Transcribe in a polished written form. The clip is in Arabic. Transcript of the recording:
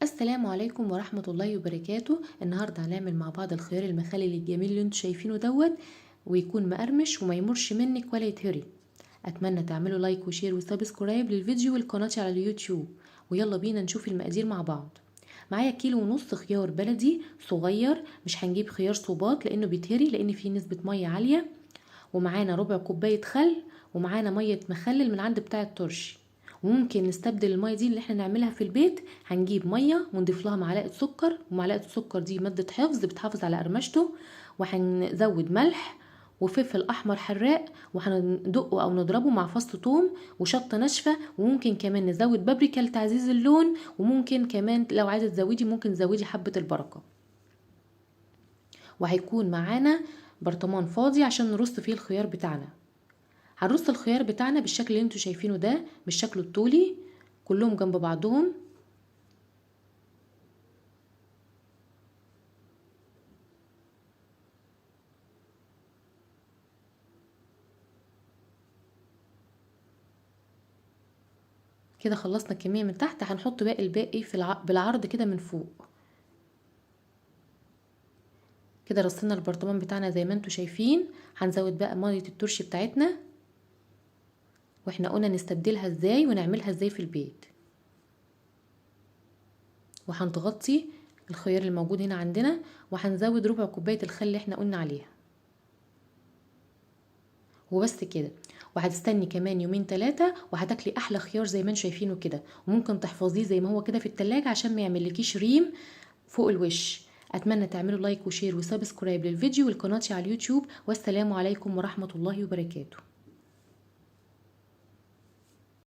السلام عليكم ورحمة الله وبركاته. النهاردة هنعمل مع بعض الخيار المخلل الجميل اللي انتوا شايفينه دوت، ويكون مقرمش وما يمرش منك ولا يتهري. اتمنى تعملوا لايك وشير وسبسكرايب للفيديو والقناة على اليوتيوب. ويلا بينا نشوف المقادير مع بعض. معايا 1.5 كيلو خيار بلدي صغير، مش هنجيب خيار صوبات لانه بيتهري لان فيه نسبة مية عالية. ومعانا ربع كوباية خل، ومعانا مية مخلل من عند بتاع الترشي. وممكن نستبدل المية دي اللي احنا نعملها في البيت، هنجيب مية ونضيف لها معلقة سكر، ومعلقة السكر دي مادة حفظ بتحافظ على قرمشته. وهنزود ملح وفلفل احمر حراق، وهندقه او نضربه مع فص ثوم وشطه ناشفه، وممكن كمان نزود بابريكا لتعزيز اللون، وممكن كمان لو عايزه تزودي ممكن تزودي حبه البركه. وهيكون معانا برطمان فاضي عشان نرص فيه الخيار بتاعنا. هنرص الخيار بتاعنا بالشكل اللي انتوا شايفينه ده، بالشكل الطولي كلهم جنب بعضهم. كده خلصنا الكمية من تحت، هنحط باقي الباقي بالعرض كده من فوق. كده رصينا البرطمان بتاعنا زي ما انتوا شايفين. هنزود بقى مية الترشي بتاعتنا، واحنا قلنا نستبدلها ازاي ونعملها ازاي في البيت. وهنغطي الخيار الموجود هنا عندنا، وهنزود ربع كوباية الخل اللي احنا قلنا عليها. وبس كده. وهتستني كمان يومين 3 وهتاكلي احلى خيار زي ما انتوا شايفينه كده. وممكن تحفظيه زي ما هو كده في التلاجة عشان ما يعملكيش ريم فوق الوش. اتمنى تعملوا لايك وشير وسبسكرايب للفيديو والقناة على اليوتيوب، والسلام عليكم ورحمة الله وبركاته.